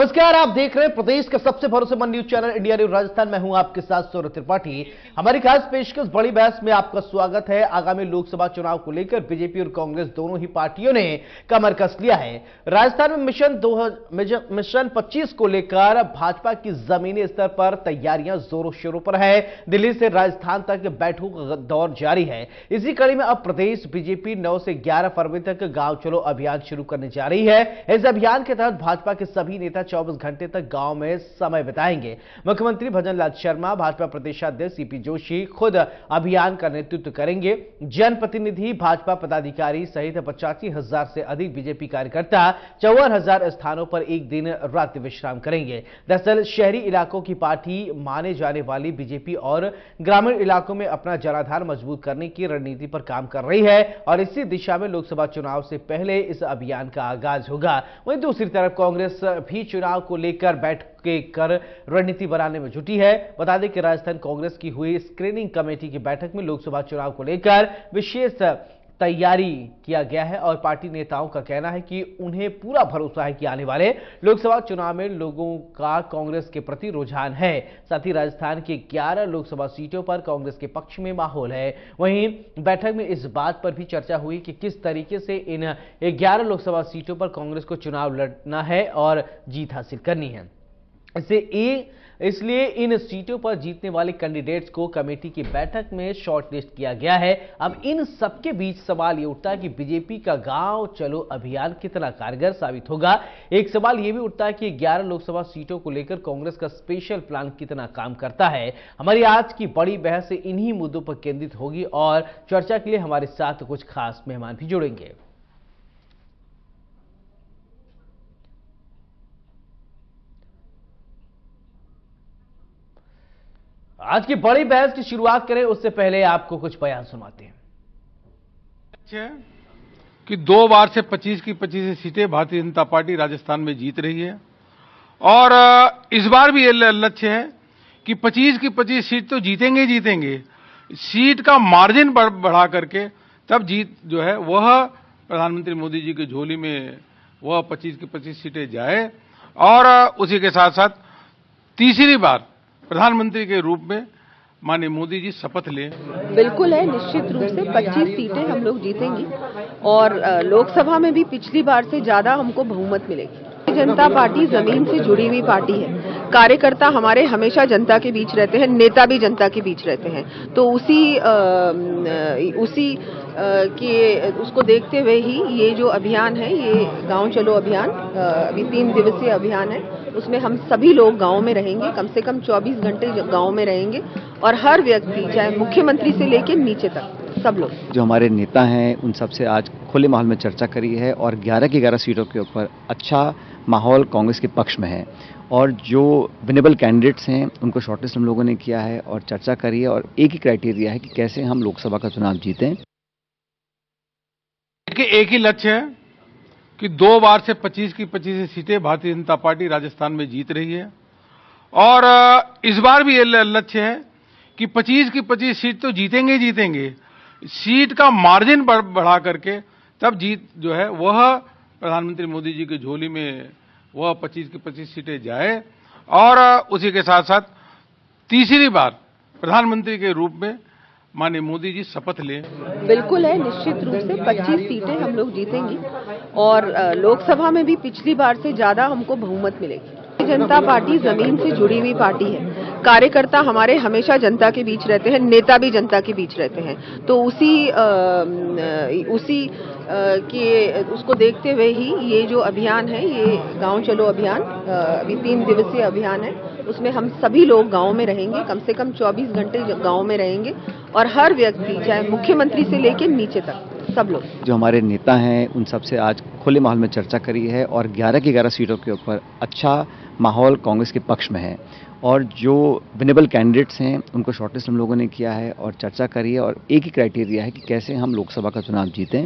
नमस्कार, आप देख रहे हैं प्रदेश का सबसे भरोसेमंद news channel India news Rajasthan. मैं हूं आपके साथ सौरभ त्रिपाठी। हमारी खास पेशकश बड़ी बहस में आपका स्वागत है। आगामी लोकसभा चुनाव को लेकर बीजेपी और कांग्रेस दोनों ही पार्टियों ने कमर कस लिया है। राजस्थान में मिशन 25 को लेकर भाजपा की जमीनी स्तर पर तैयारियां जोरों शोरों पर है। दिल्ली से राजस्थान तक बैठकों का दौर जारी है। इसी कड़ी में अब प्रदेश बीजेपी 9 से 11 फरवरी तक गांव चलो अभियान शुरू करने जा रही है। इस अभियान के तहत भाजपा के सभी नेता 24 घंटे तक गांव में समय बिताएंगे। मुख्यमंत्री भजनलाल शर्मा, भाजपा प्रदेशाध्यक्ष सीपी जोशी खुद अभियान का नेतृत्व करेंगे। जनप्रतिनिधि, भाजपा पदाधिकारी सहित 85,000 से अधिक बीजेपी कार्यकर्ता 54,000 स्थानों पर एक दिन रात्रि विश्राम करेंगे। दरअसल शहरी इलाकों की पार्टी माने जाने वाली बीजेपी और ग्रामीण इलाकों में अपना जनाधार मजबूत करने की रणनीति पर काम कर रही है और इसी दिशा में लोकसभा चुनाव से पहले इस अभियान का आगाज होगा। वहीं दूसरी तरफ कांग्रेस भी चुनाव को लेकर बैठकें कर रणनीति बनाने में जुटी है। बता दें कि राजस्थान कांग्रेस की हुई स्क्रीनिंग कमेटी की बैठक में लोकसभा चुनाव को लेकर विशेष तैयारी किया गया है और पार्टी नेताओं का कहना है कि उन्हें पूरा भरोसा है कि आने वाले लोकसभा चुनाव में लोगों का कांग्रेस के प्रति रुझान है। साथ ही राजस्थान की 11 लोकसभा सीटों पर कांग्रेस के पक्ष में माहौल है। वहीं बैठक में इस बात पर भी चर्चा हुई कि किस तरीके से इन 11 लोकसभा सीटों पर कांग्रेस को चुनाव लड़ना है और जीत हासिल करनी है। इसलिए इन सीटों पर जीतने वाले कैंडिडेट्स को कमेटी की बैठक में शॉर्टलिस्ट किया गया है। अब इन सबके बीच सवाल यह उठता है कि बीजेपी का गांव चलो अभियान कितना कारगर साबित होगा। एक सवाल यह भी उठता है कि 11 लोकसभा सीटों को लेकर कांग्रेस का स्पेशल प्लान कितना काम करता है। हमारी आज की बड़ी बहस इन्हीं मुद्दों पर केंद्रित होगी और चर्चा के लिए हमारे साथ कुछ खास मेहमान भी जुड़ेंगे। आज की बड़ी बहस की शुरुआत करें उससे पहले आपको कुछ बयान सुनाते हैं कि 2 बार से 25 की 25 सीटें भारतीय जनता पार्टी राजस्थान में जीत रही है और इस बार भी ये लक्ष्य है कि 25 की 25 सीट तो जीतेंगे ही जीतेंगे। सीट का मार्जिन बढ़ा करके तब जीत जो है वह प्रधानमंत्री मोदी जी की झोली में वह 25 की 25 सीटें जाए और उसी के साथ साथ तीसरी बार प्रधानमंत्री के रूप में माननीय मोदी जी शपथ लें। बिल्कुल है, निश्चित रूप से 25 सीटें हम लोग जीतेंगे और लोकसभा में भी पिछली बार से ज्यादा हमको बहुमत मिलेगी। जनता पार्टी जमीन से जुड़ी हुई पार्टी है। कार्यकर्ता हमारे हमेशा जनता के बीच रहते हैं, नेता भी जनता के बीच रहते हैं। तो उसको देखते हुए ही ये जो अभियान है, ये गांव चलो अभियान अभी 3 दिवसीय अभियान है। उसमें हम सभी लोग गांव में रहेंगे, कम से कम 24 घंटे गांव में रहेंगे और हर व्यक्ति, चाहे मुख्यमंत्री से लेकर नीचे तक, सब लोग जो हमारे नेता हैं उन सबसे आज खुले माहौल में चर्चा करी है और 11 की 11 सीटों के ऊपर अच्छा माहौल कांग्रेस के पक्ष में है और जो विनेबल कैंडिडेट्स हैं उनको शॉर्टलिस्ट हम लोगों ने किया है और चर्चा करी है और एक ही क्राइटेरिया है कि कैसे हम लोकसभा का चुनाव जीतें। एक ही लक्ष्य है कि 2 बार से 25 की 25 सीटें भारतीय जनता पार्टी राजस्थान में जीत रही है और इस बार भी ये लक्ष्य है कि 25 की 25 सीट तो जीतेंगे ही जीतेंगे। सीट का मार्जिन बढ़ा करके तब जीत जो है वह प्रधानमंत्री मोदी जी की झोली में वह 25 की 25 सीटें जाए और उसी के साथ साथ तीसरी बार प्रधानमंत्री के रूप में माननीय मोदी जी शपथ लें। बिल्कुल है, निश्चित रूप से 25 सीटें हम लोग जीतेंगे और लोकसभा में भी पिछली बार से ज्यादा हमको बहुमत मिलेगी। जनता पार्टी जमीन से जुड़ी हुई पार्टी है। कार्यकर्ता हमारे हमेशा जनता के बीच रहते हैं, नेता भी जनता के बीच रहते हैं। तो उसको देखते हुए ही ये जो अभियान है, ये गांव चलो अभियान अभी 3 दिवसीय अभियान है। उसमें हम सभी लोग गांव में रहेंगे, कम से कम 24 घंटे गांव में रहेंगे और हर व्यक्ति, चाहे मुख्यमंत्री से लेकर नीचे तक, सब लोग जो हमारे नेता हैं उन सबसे आज खुले माहौल में चर्चा करी है और 11 की 11 सीटों के ऊपर अच्छा माहौल कांग्रेस के पक्ष में है और जो विनेबल कैंडिडेट्स हैं उनको शॉर्टलिस्ट हम लोगों ने किया है और चर्चा करी है और एक ही क्राइटेरिया है कि कैसे हम लोकसभा का चुनाव जीतें।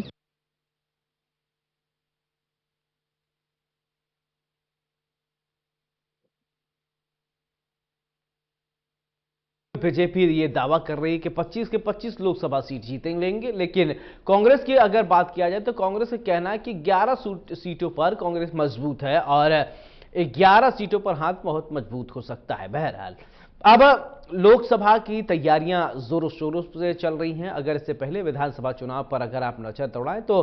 बीजेपी ये दावा कर रही है कि 25 के 25 लोकसभा सीट जीतेंगे, लेकिन कांग्रेस की अगर बात किया जाए तो कांग्रेस का कहना है कि 11 सीटों पर कांग्रेस मजबूत है और 11 सीटों पर हाथ बहुत मजबूत हो सकता है। बहरहाल अब लोकसभा की तैयारियां जोरों शोरों से चल रही हैं। अगर इससे पहले विधानसभा चुनाव पर अगर आप नजर दौड़ाएं तो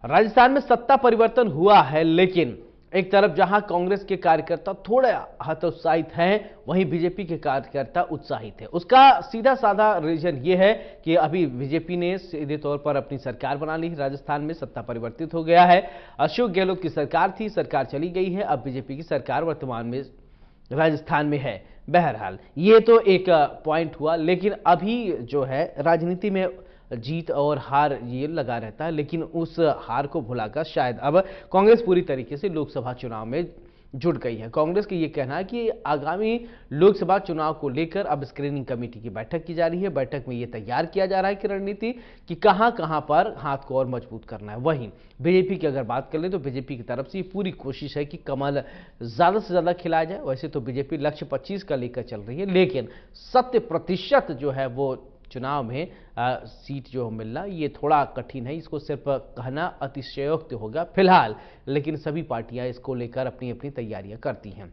राजस्थान में सत्ता परिवर्तन हुआ है, लेकिन एक तरफ जहां कांग्रेस के कार्यकर्ता थोड़ा हतोत्साहित हैं, वहीं बीजेपी के कार्यकर्ता उत्साहित हैं। उसका सीधा साधा रीजन यह है कि अभी बीजेपी ने सीधे तौर पर अपनी सरकार बना ली। राजस्थान में सत्ता परिवर्तित हो गया है। अशोक गहलोत की सरकार थी, सरकार चली गई है। अब बीजेपी की सरकार वर्तमान में राजस्थान में है। बहरहाल ये तो एक पॉइंट हुआ, लेकिन अभी जो है राजनीति में जीत और हार ये लगा रहता है, लेकिन उस हार को भुलाकर शायद अब कांग्रेस पूरी तरीके से लोकसभा चुनाव में जुट गई है। कांग्रेस का ये कहना है कि आगामी लोकसभा चुनाव को लेकर अब स्क्रीनिंग कमेटी की बैठक की जा रही है। बैठक में ये तैयार किया जा रहा है कि रणनीति कि कहां कहां पर हाथ को और मजबूत करना है। वहीं बीजेपी की अगर बात कर ले तो बीजेपी की तरफ से ये पूरी कोशिश है कि कमल ज्यादा से ज्यादा खिलाया जाए। वैसे तो बीजेपी लक्ष्य 25 का लेकर चल रही है, लेकिन 100% जो है वो चुनाव में सीट जो मिलना ये थोड़ा कठिन है। इसको सिर्फ कहना अतिशयोक्त होगा फिलहाल, लेकिन सभी पार्टियां इसको लेकर अपनी अपनी तैयारियां करती हैं।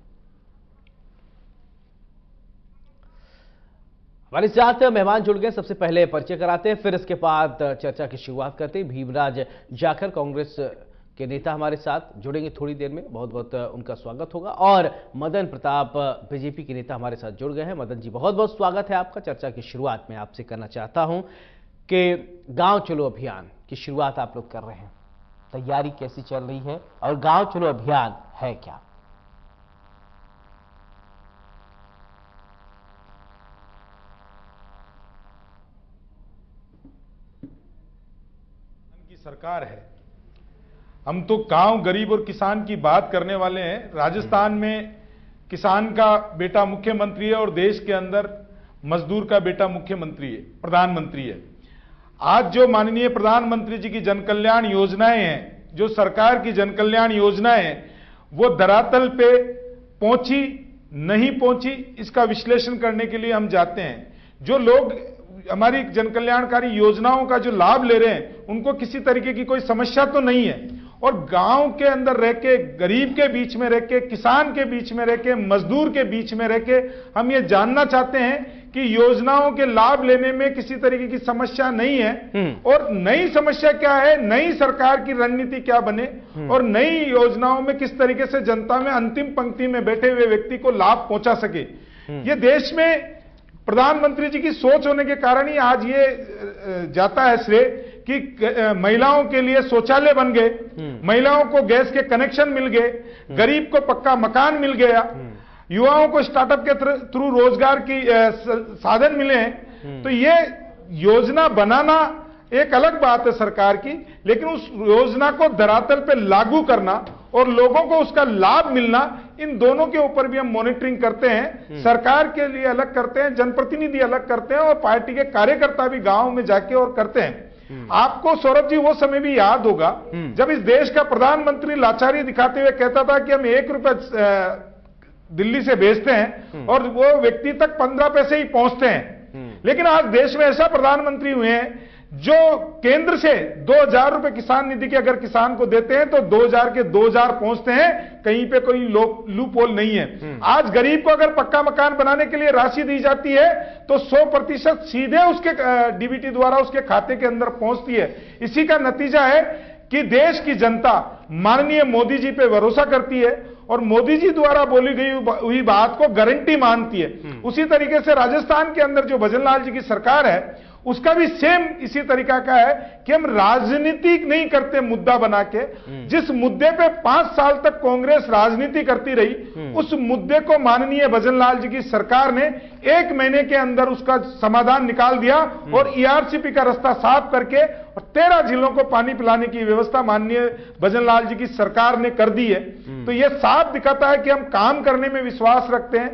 हमारे साथ मेहमान जुड़ गए, सबसे पहले परिचय कराते हैं, फिर इसके बाद चर्चा की शुरुआत करते हैं। भीमराज जाखड़ कांग्रेस के नेता हमारे साथ जुड़ेंगे थोड़ी देर में, बहुत बहुत उनका स्वागत होगा। और मदन प्रताप बीजेपी के नेता हमारे साथ जुड़ गए हैं। मदन जी बहुत बहुत स्वागत है आपका। चर्चा की शुरुआत में आपसे करना चाहता हूं कि गांव चलो अभियान की शुरुआत आप लोग कर रहे हैं, तैयारी कैसी चल रही है और गांव चलो अभियान है क्या? की सरकार है, हम तो गांव गरीब और किसान की बात करने वाले हैं। राजस्थान में किसान का बेटा मुख्यमंत्री है और देश के अंदर मजदूर का बेटा मुख्यमंत्री है, प्रधानमंत्री है। आज जो माननीय प्रधानमंत्री जी की जनकल्याण योजनाएं हैं, जो सरकार की जनकल्याण योजनाएं हैं, वो धरातल पे पहुंची नहीं पहुंची, इसका विश्लेषण करने के लिए हम जाते हैं। जो लोग हमारी जनकल्याणकारी योजनाओं का जो लाभ ले रहे हैं, उनको किसी तरीके की कोई समस्या तो नहीं है। और गांव के अंदर रह के, गरीब के बीच में रह के, किसान के बीच में रह के, मजदूर के बीच में रह के हम ये जानना चाहते हैं कि योजनाओं के लाभ लेने में किसी तरीके की समस्या नहीं है। और नई समस्या क्या है, नई सरकार की रणनीति क्या बने और नई योजनाओं में किस तरीके से जनता में अंतिम पंक्ति में बैठे हुए व्यक्ति को लाभ पहुंचा सके। ये देश में प्रधानमंत्री जी की सोच होने के कारण ही आज ये जाता है श्रेय कि महिलाओं के लिए शौचालय बन गए, महिलाओं को गैस के कनेक्शन मिल गए, गरीब को पक्का मकान मिल गया, युवाओं को स्टार्टअप के थ्रू रोजगार की साधन मिले हैं। तो ये योजना बनाना एक अलग बात है सरकार की, लेकिन उस योजना को धरातल पे लागू करना और लोगों को उसका लाभ मिलना, इन दोनों के ऊपर भी हम मॉनिटरिंग करते हैं। सरकार के लिए अलग करते हैं, जनप्रतिनिधि अलग करते हैं और पार्टी के कार्यकर्ता भी गांव में जाके और करते हैं। आपको सौरभ जी वो समय भी याद होगा जब इस देश का प्रधानमंत्री लाचारी दिखाते हुए कहता था कि हम 1 रुपया दिल्ली से भेजते हैं और वो व्यक्ति तक 15 पैसे ही पहुंचते हैं। लेकिन आज देश में ऐसा प्रधानमंत्री हुए हैं जो केंद्र से 2000 रुपए किसान निधि के अगर किसान को देते हैं तो 2000 के 2000 पहुंचते हैं, कहीं पे कोई लूप होल नहीं है। आज गरीब को अगर पक्का मकान बनाने के लिए राशि दी जाती है तो 100% सीधे उसके डीबीटी द्वारा उसके खाते के अंदर पहुंचती है। इसी का नतीजा है कि देश की जनता माननीय मोदी जी पे भरोसा करती है और मोदी जी द्वारा बोली गई हुई बात को गारंटी मानती है। उसी तरीके से राजस्थान के अंदर जो भजनलाल जी की सरकार है, उसका भी सेम इसी तरीका का है कि हम राजनीति नहीं करते मुद्दा बना के। जिस मुद्दे पे 5 साल तक कांग्रेस राजनीति करती रही, उस मुद्दे को माननीय भजनलाल जी की सरकार ने 1 महीने के अंदर उसका समाधान निकाल दिया और ईआरसीपी का रास्ता साफ करके और 13 जिलों को पानी पिलाने की व्यवस्था माननीय भजनलाल जी की सरकार ने कर दी है। तो यह साफ दिखाता है कि हम काम करने में विश्वास रखते हैं,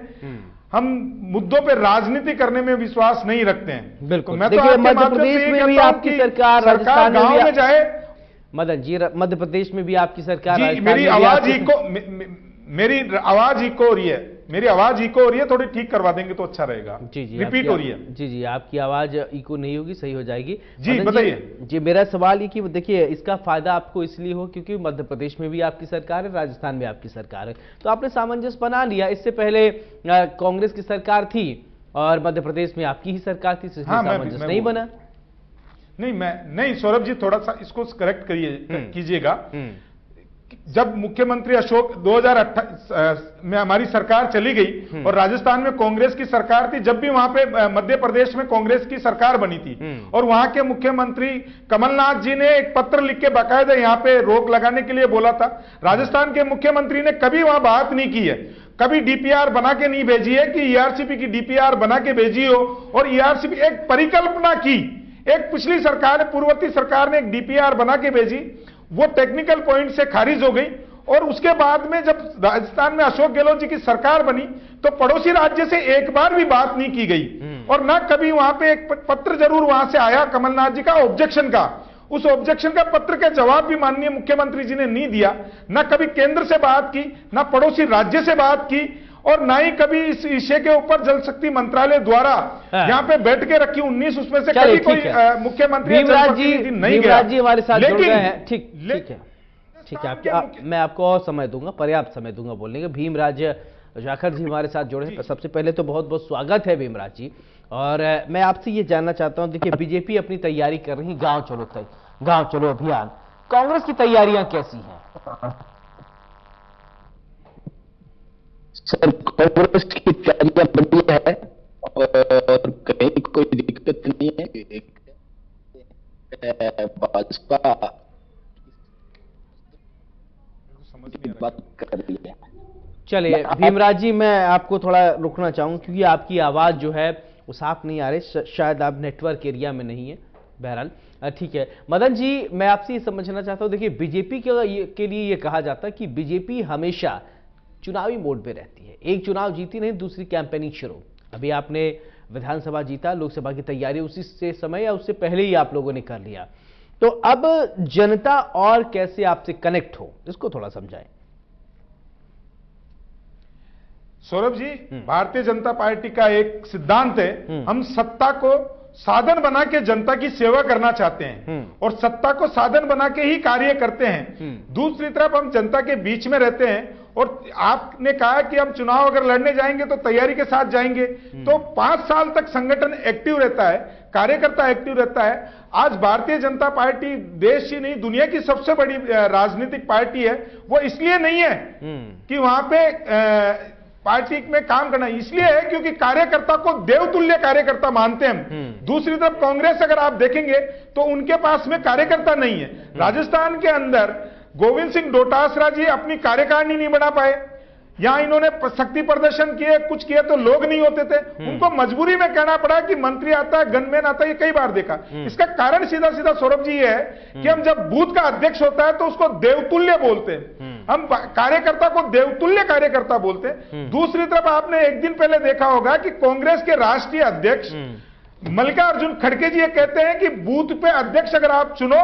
हम मुद्दों पे राजनीति करने में विश्वास नहीं रखते हैं। बिल्कुल। मैं देखिए मध्य प्रदेश में भी आपकी सरकार, राजस्थान गांव में जाए। मदन जी मध्य प्रदेश में भी आपकी सरकार, मेरी आवाज इको हो रही है। मेरी आवाज इको हो रही है, थोड़ी ठीक करवा देंगे तो अच्छा रहेगा। जी जी, रिपीट हो रही है। जी जी, आपकी आवाज इको नहीं होगी, सही हो जाएगी। जी, मदन बताइए। जी, मेरा सवाल ये कि देखिए, इसका फायदा आपको इसलिए हो क्योंकि मध्य प्रदेश में भी आपकी सरकार है, राजस्थान में आपकी सरकार है, तो आपने सामंजस्य बना लिया। इससे पहले कांग्रेस की सरकार थी और मध्य प्रदेश में आपकी ही सरकार थी, इसलिए सामंजस्य नहीं बना। नहीं सौरभ जी, थोड़ा सा इसको करेक्ट कीजिएगा। जब मुख्यमंत्री अशोक 2028 में हमारी सरकार चली गई और राजस्थान में कांग्रेस की सरकार थी, जब भी वहां पे मध्य प्रदेश में कांग्रेस की सरकार बनी थी और वहां के मुख्यमंत्री कमलनाथ जी ने एक पत्र लिख के बाकायदा यहां पे रोक लगाने के लिए बोला था। राजस्थान के मुख्यमंत्री ने कभी वहां बात नहीं की है, कभी डीपीआर बना के नहीं भेजी है कि ईआरसीपी की डीपीआर बना के भेजी हो, और ईआरसीपी एक परिकल्पना की, एक पिछली सरकार पूर्ववर्ती सरकार ने एक डीपीआर बना के भेजी, वो टेक्निकल पॉइंट से खारिज हो गई। और उसके बाद में जब राजस्थान में अशोक गहलोत जी की सरकार बनी तो पड़ोसी राज्य से एक बार भी बात नहीं की गई, और ना कभी वहां पे एक पत्र जरूर वहां से आया कमलनाथ जी का ऑब्जेक्शन का। उस ऑब्जेक्शन का पत्र का जवाब भी माननीय मुख्यमंत्री जी ने नहीं दिया, ना कभी केंद्र से बात की, ना पड़ोसी राज्य से बात की, और ना ही कभी इस विषय के ऊपर जल शक्ति मंत्रालय द्वारा यहाँ पे बैठ के रखी 19 उसमें से कभी कोई मुख्यमंत्री नहीं गया। जी हमारे साथ जुड़ गए हैं। ठीक है, ठीक है, मैं आपको और समय दूंगा, पर्याप्त समय दूंगा बोलने का। भीमराज जाखड़ जी हमारे साथ जुड़े हैं। सबसे पहले तो बहुत बहुत स्वागत है भीमराज जी, और मैं आपसे ये जानना चाहता हूं, देखिए बीजेपी अपनी तैयारी कर रही, गांव चलो अभियान, कांग्रेस की तैयारियां कैसी हैं? सर, कांग्रेस की तैयारियां बढ़िया है और कहीं कोई दिक्कत नहीं है। भाजपा बात कर रही है। चलिए भीमराज जी, मैं आपको थोड़ा रुकना चाहूंगा क्योंकि आपकी आवाज जो है वो साफ नहीं आ रही, शायद आप नेटवर्क एरिया में नहीं है। बहरहाल ठीक है। मदन जी, मैं आपसे ये समझना चाहता हूं, देखिए बीजेपी के लिए ये कहा जाता है कि बीजेपी हमेशा चुनावी मोड पे रहती है, एक चुनाव जीती नहीं दूसरी कैंपेनिंग शुरू। अभी आपने विधानसभा जीता, लोकसभा की तैयारी उसी से समय या उससे पहले ही आप लोगों ने कर लिया, तो अब जनता और कैसे आपसे कनेक्ट हो, इसको थोड़ा समझाएं। सौरभ जी, भारतीय जनता पार्टी का एक सिद्धांत है, हम सत्ता को साधन बना के जनता की सेवा करना चाहते हैं और सत्ता को साधन बना के ही कार्य करते हैं। दूसरी तरफ हम जनता के बीच में रहते हैं, और आपने कहा कि हम चुनाव अगर लड़ने जाएंगे तो तैयारी के साथ जाएंगे, तो 5 साल तक संगठन एक्टिव रहता है, कार्यकर्ता एक्टिव रहता है। आज भारतीय जनता पार्टी देश ही नहीं दुनिया की सबसे बड़ी राजनीतिक पार्टी है। वो इसलिए नहीं है कि वहां पे पार्टी में काम करना, इसलिए है क्योंकि कार्यकर्ता को देवतुल्य कार्यकर्ता मानते हैं। दूसरी तरफ कांग्रेस अगर आप देखेंगे तो उनके पास में कार्यकर्ता नहीं है। राजस्थान के अंदर गोविंद सिंह डोटासरा जी अपनी कार्यकारिणी नहीं बना पाए, यहां इन्होंने शक्ति प्रदर्शन किए, कुछ किए तो लोग नहीं होते थे, उनको मजबूरी में कहना पड़ा कि मंत्री आता है, गनमैन आता है, ये कई बार देखा। इसका कारण सीधा सीधा सौरभ जी ये है कि हम जब बूथ का अध्यक्ष होता है तो उसको देवतुल्य बोलते हैं, हम कार्यकर्ता को देवतुल्य कार्यकर्ता बोलते हैं। दूसरी तरफ आपने एक दिन पहले देखा होगा कि कांग्रेस के राष्ट्रीय अध्यक्ष मल्लिकार्जुन खड़गे जी ये कहते हैं कि बूथ पे अध्यक्ष अगर आप चुनो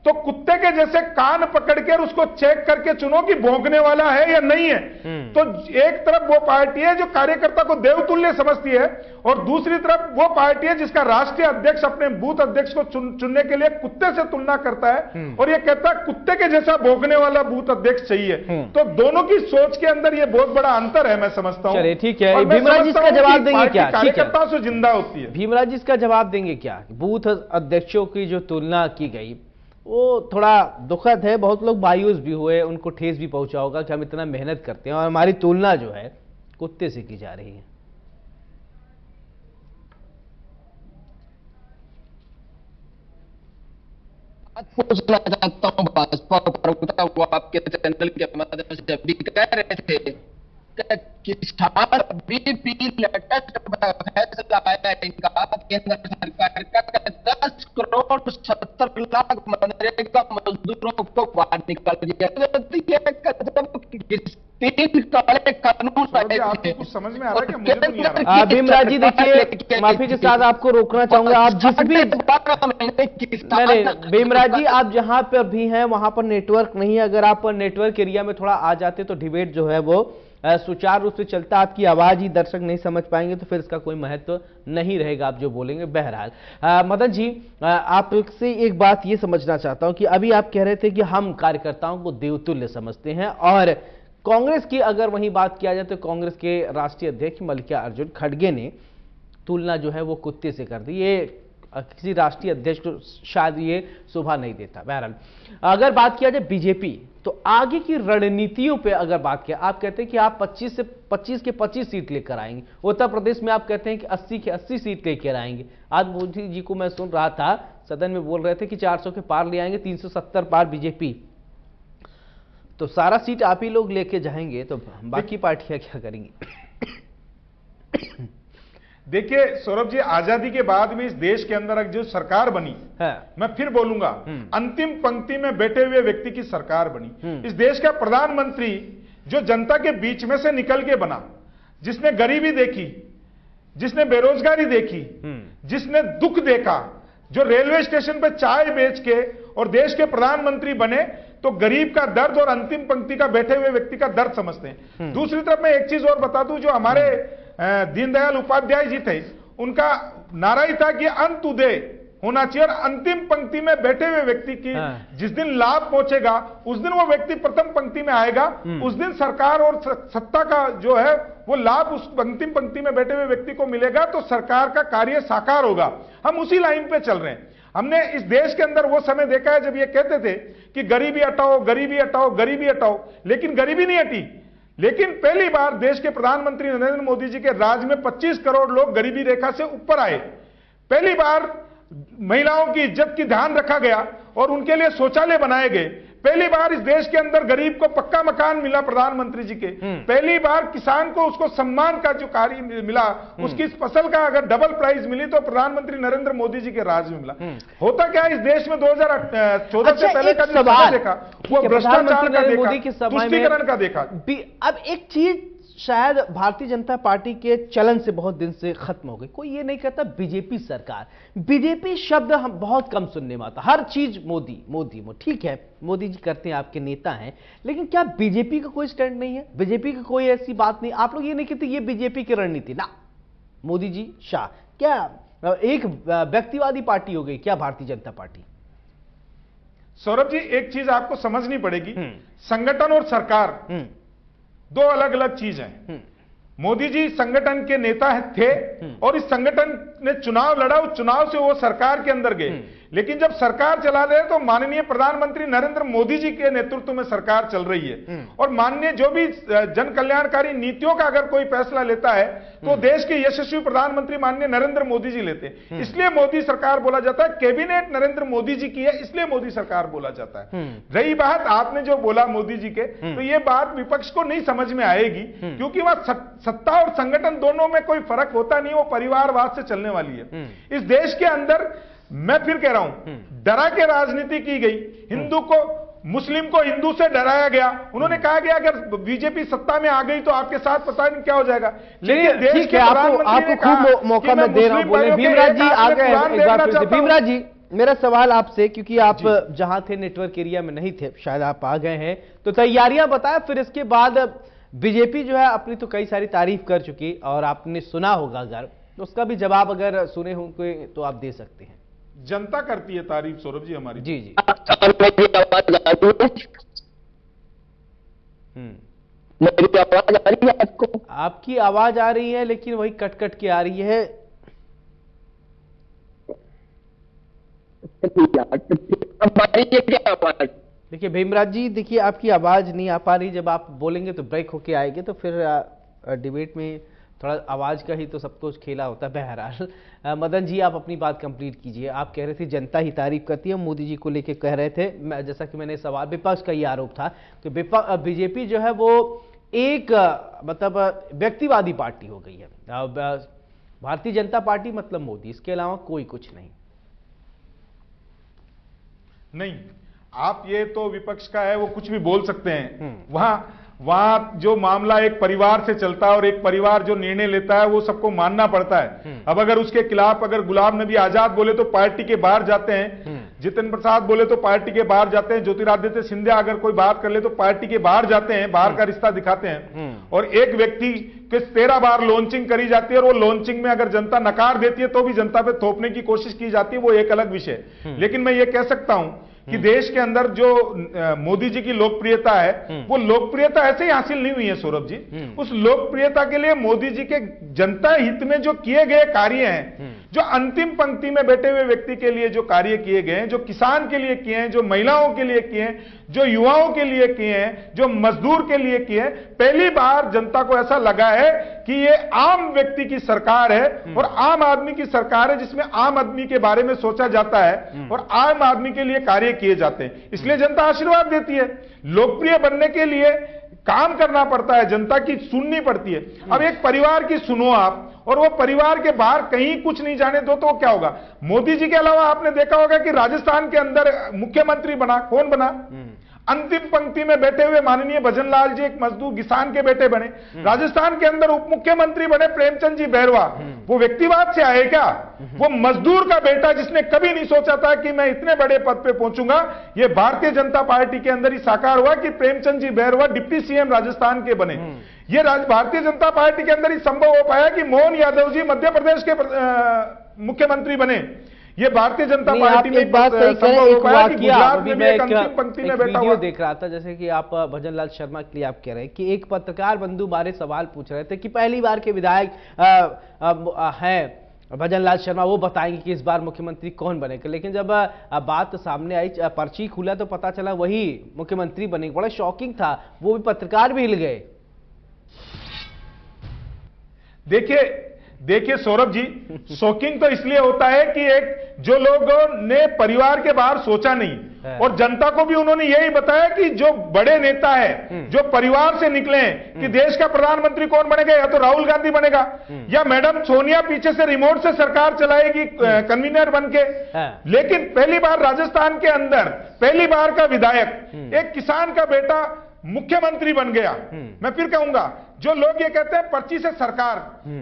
तो कुत्ते के जैसे कान पकड़कर उसको चेक करके चुनो कि भौंकने वाला है या नहीं है। तो एक तरफ वो पार्टी है जो कार्यकर्ता को देवतुल्य समझती है, और दूसरी तरफ वो पार्टी है जिसका राष्ट्रीय अध्यक्ष अपने बूथ अध्यक्ष को चुनने के लिए कुत्ते से तुलना करता है और ये कहता है कुत्ते के जैसा भौंकने वाला बूथ अध्यक्ष चाहिए। तो दोनों की सोच के अंदर ये बहुत बड़ा अंतर है, मैं समझता हूं। चलिए ठीक है, भीमराज जी इसका जवाब देंगे क्या? कार्यकर्ताओं से जिंदा होती है। भीमराज जी इसका जवाब देंगे क्या? बूथ अध्यक्षों की जो तुलना की गई वो थोड़ा दुखद है, बहुत लोग मायूस भी हुए, उनको ठेस भी पहुंचा होगा कि हम इतना मेहनत करते हैं और हमारी तुलना जो है कुत्ते से की जा रही है। पूछना चाहता हूं भाजपा प्रवक्ता वो आपके चैनल के माध्यम से भी कह रहे थे किसान बीपी लेटेस्ट फैसला आया इनका केंद्र सरकार का 10 करोड़ 70 लाख मनरेगा मजदूरों को बाहर निकाल दिया। तीन काले कानून कुछ समझ में आ रहा है कि मुझे तो नहीं आ रहा। भीमराज जी देखिए, माफी के साथ आपको रोकना चाहूंगा, आप जिस भी भीमराज जी आप जहां पर भी हैं वहां पर नेटवर्क नहीं है, अगर आप नेटवर्क एरिया में थोड़ा आ जाते तो डिबेट जो है वो सुचारू रूप से चलता, आपकी आवाज ही दर्शक नहीं समझ पाएंगे तो फिर इसका कोई महत्व नहीं रहेगा आप जो बोलेंगे। बहरहाल मदन जी, आपसे एक बात ये समझना चाहता हूं कि अभी आप कह रहे थे कि हम कार्यकर्ताओं को देवतुल्य समझते हैं, और कांग्रेस की अगर वहीं बात किया जाए तो कांग्रेस के राष्ट्रीय अध्यक्ष मल्लिकार्जुन खड़गे ने तुलना जो है वो कुत्ते से कर दी। ये किसी राष्ट्रीय अध्यक्ष को शायद ये शोभा नहीं देता। बहरहाल अगर बात किया जाए बीजेपी, तो आगे की रणनीतियों पे अगर बात किया, आप कहते हैं कि आप 25 के 25 सीट लेकर आएंगे। उत्तर प्रदेश में आप कहते हैं कि 80 के 80 सीट लेकर आएंगे। आज मोदी जी को मैं सुन रहा था, सदन में बोल रहे थे कि 400 के पार ले आएंगे, 370 पार बीजेपी। तो सारा सीट आप ही लोग लेके जाएंगे तो बाकी पार्टियां क्या करेंगी? देखिए सौरभ जी, आजादी के बाद में इस देश के अंदर जो सरकार बनी है, मैं फिर बोलूंगा, अंतिम पंक्ति में बैठे हुए व्यक्ति की सरकार बनी। इस देश का प्रधानमंत्री जो जनता के बीच में से निकल के बना, जिसने गरीबी देखी, जिसने बेरोजगारी देखी, जिसने दुख देखा, जो रेलवे स्टेशन पे चाय बेच के और देश के प्रधानमंत्री बने, तो गरीब का दर्द और अंतिम पंक्ति का बैठे हुए व्यक्ति का दर्द समझते हैं। दूसरी तरफ मैं एक चीज और बता दूं, जो हमारे दीनदयाल उपाध्याय जी थे, उनका नारा ही था कि अंत उदय होना चाहिए, और अंतिम पंक्ति में बैठे हुए व्यक्ति की जिस दिन लाभ पहुंचेगा उस दिन वो व्यक्ति प्रथम पंक्ति में आएगा, उस दिन सरकार और सत्ता का जो है वो लाभ उस अंतिम पंक्ति में बैठे हुए व्यक्ति को मिलेगा, तो सरकार का कार्य साकार होगा। हम उसी लाइन पे चल रहे हैं। हमने इस देश के अंदर वो समय देखा है जब ये कहते थे कि गरीबी हटाओ, गरीबी हटाओ, गरीबी हटाओ, लेकिन गरीबी नहीं हटी। लेकिन पहली बार देश के प्रधानमंत्री नरेंद्र मोदी जी के राज में 25 करोड़ लोग गरीबी रेखा से ऊपर आए। पहली बार महिलाओं की इज्जत की ध्यान रखा गया और उनके लिए शौचालय बनाए गए। पहली बार इस देश के अंदर गरीब को पक्का मकान मिला प्रधानमंत्री जी के। पहली बार किसान को उसको सम्मान का जो कार्य मिला, उसकी फसल का अगर डबल प्राइस मिली तो प्रधानमंत्री नरेंद्र मोदी जी के राज में मिला। होता क्या इस देश में 2014 से पहले का जो देखा वो भ्रष्टाचार का देखा, तुष्टीकरण का देखा। अब एक चीज शायद भारतीय जनता पार्टी के चलन से बहुत दिन से खत्म हो गई। कोई ये नहीं कहता बीजेपी सरकार, बीजेपी शब्द हम बहुत कम सुनने में आता, हर चीज मोदी मोदी। ठीक है, मोदी जी करते हैं, आपके नेता हैं, लेकिन क्या बीजेपी का कोई स्टैंड नहीं है? बीजेपी की कोई ऐसी बात नहीं? आप लोग ये नहीं कहते ये बीजेपी की रणनीति ना, मोदी जी शाह, क्या एक व्यक्तिवादी पार्टी हो गई क्या भारतीय जनता पार्टी? सौरभ जी, एक चीज आपको समझनी पड़ेगी, संगठन और सरकार दो अलग अलग चीज हैं। मोदी जी संगठन के नेता थे और इस संगठन ने चुनाव लड़ा, उस चुनाव से वो सरकार के अंदर गए। लेकिन जब सरकार चला रहे तो माननीय प्रधानमंत्री नरेंद्र मोदी जी के नेतृत्व में सरकार चल रही है, और माननीय जो भी जन कल्याणकारी नीतियों का अगर कोई फैसला लेता है तो देश के यशस्वी प्रधानमंत्री माननीय नरेंद्र मोदी जी लेते हैं। इसलिए मोदी सरकार बोला जाता है, कैबिनेट नरेंद्र मोदी जी की है, इसलिए मोदी सरकार बोला जाता है। रही बात आपने जो बोला मोदी जी के, तो ये बात विपक्ष को नहीं समझ में आएगी, क्योंकि वह सत्ता और संगठन दोनों में कोई फर्क होता नहीं, वो परिवारवाद से चलने वाली है। इस देश के अंदर मैं फिर कह रहा हूं, डरा के राजनीति की गई, हिंदू को मुस्लिम को हिंदू से डराया गया। उन्होंने कहा कि अगर बीजेपी सत्ता में आ गई तो आपके साथ पता नहीं क्या हो जाएगा। लेकिन देश के आपको खूब मौका मैं दे रहा हूं बोले। भीमराज जी आ गए एक बार फिर से। भीमराज जी, मेरा सवाल आपसे, क्योंकि आप जहां थे नेटवर्क एरिया में नहीं थे, शायद आप आ गए हैं, तो तैयारियां बताया। फिर इसके बाद बीजेपी जो है अपनी तो कई सारी तारीफ कर चुकी, और आपने सुना होगा, अगर तो उसका भी जवाब अगर सुने होंगे तो आप दे सकते हैं। जनता करती है तारीफ सौरभ जी हमारी। जी जी। मेरी आवाज आ रही है आपको? आपकी आवाज आ रही है, लेकिन वही कट कट के आ रही है। देखिए भीमराज जी, देखिए आपकी आवाज नहीं आ पा रही, जब आप बोलेंगे तो ब्रेक होके आएगी, तो फिर डिबेट में थोड़ा आवाज का ही तो सब कुछ खेला होता है। बहरहाल मदन जी, आप अपनी बात कंप्लीट कीजिए। आप कह रहे थे जनता ही तारीफ करती है, मोदी जी को लेके कह रहे थे, जैसा कि मैंने सवाल, विपक्ष का ये आरोप था कि बीजेपी जो है वो एक मतलब व्यक्तिवादी पार्टी हो गई है, भारतीय जनता पार्टी मतलब मोदी, इसके अलावा कोई कुछ नहीं। आप ये तो विपक्ष का है, वो कुछ भी बोल सकते हैं। वहां जो मामला एक परिवार से चलता है और एक परिवार जो निर्णय लेता है वो सबको मानना पड़ता है। अब अगर उसके खिलाफ अगर गुलाम नबी आजाद बोले तो पार्टी के बाहर जाते हैं। जितिन प्रसाद बोले तो पार्टी के बाहर जाते हैं, ज्योतिरादित्य सिंधिया अगर कोई बात कर ले तो पार्टी के बाहर जाते हैं, बाहर का रिश्ता दिखाते हैं। और एक व्यक्ति के 13 बार लॉन्चिंग करी जाती है और वो लॉन्चिंग में अगर जनता नकार देती है तो भी जनता पे थोपने की कोशिश की जाती है, वो एक अलग विषय। लेकिन मैं ये कह सकता हूं कि देश के अंदर जो मोदी जी की लोकप्रियता है वो लोकप्रियता ऐसे ही हासिल नहीं हुई है सौरभ जी। उस लोकप्रियता के लिए मोदी जी के जनता हित में जो किए गए कार्य हैं, जो अंतिम पंक्ति में बैठे हुए व्यक्ति के लिए जो कार्य किए गए हैं, जो किसान के लिए किए हैं, जो महिलाओं के लिए किए हैं, जो युवाओं के लिए किए हैं, जो मजदूर के लिए किए हैं, पहली बार जनता को ऐसा लगा है कि ये आम व्यक्ति की सरकार है और आम आदमी की सरकार है, जिसमें आम आदमी के बारे में सोचा जाता है और आम आदमी के लिए कार्य किए जाते हैं। इसलिए जनता आशीर्वाद देती है। लोकप्रिय बनने के लिए काम करना पड़ता है, जनता की सुननी पड़ती है। अब एक परिवार की सुनो आप, और वो परिवार के बाहर कहीं कुछ नहीं जाने दो तो क्या होगा? मोदी जी के अलावा आपने देखा होगा कि राजस्थान के अंदर मुख्यमंत्री बना, कौन बना? अंतिम पंक्ति में बैठे हुए माननीय भजनलाल जी एक मजदूर किसान के बेटे बने। राजस्थान के अंदर उप मुख्यमंत्री बने प्रेमचंद जी बैरवा। वो व्यक्तिवाद से आए क्या? वो मजदूर का बेटा जिसने कभी नहीं सोचा था कि मैं इतने बड़े पद पे पहुंचूंगा, ये भारतीय जनता पार्टी के अंदर ही साकार हुआ कि प्रेमचंद जी बैरवा डिप्टी सीएम राजस्थान के बने। ये भारतीय जनता पार्टी के अंदर ही संभव हो पाया कि मोहन यादव जी मध्य प्रदेश के मुख्यमंत्री बने। ये भारतीय जनता पार्टी में एक बात सही करें, एक वाकया अभी मैं एक पंक्ति में बैठा वीडियो देख रहा था, जैसे कि आप भजनलाल शर्मा के लिए आप कह रहे हैं कि एक पत्रकार बंधु बारे सवाल पूछ रहे थे कि पहली बार के विधायक हैं भजनलाल शर्मा, वो बताएंगे कि इस बार मुख्यमंत्री कौन बनेगा। लेकिन जब बात सामने आई, पर्ची खुला तो पता चला वही मुख्यमंत्री बनेगा। बड़ा शॉकिंग था, वो भी पत्रकार भी हिल गए। देखिए सौरभ जी, शॉकिंग तो इसलिए होता है कि एक जो लोगों ने परिवार के बाहर सोचा नहीं और जनता को भी उन्होंने यही बताया कि जो बड़े नेता है, जो परिवार से निकले हैं, कि देश का प्रधानमंत्री कौन बनेगा? या तो राहुल गांधी बनेगा या मैडम सोनिया पीछे से रिमोट से सरकार चलाएगी कन्वीनर बन के। लेकिन पहली बार राजस्थान के अंदर पहली बार का विधायक एक किसान का बेटा मुख्यमंत्री बन गया। मैं फिर कहूंगा, जो लोग ये कहते हैं पर्ची से सरकार,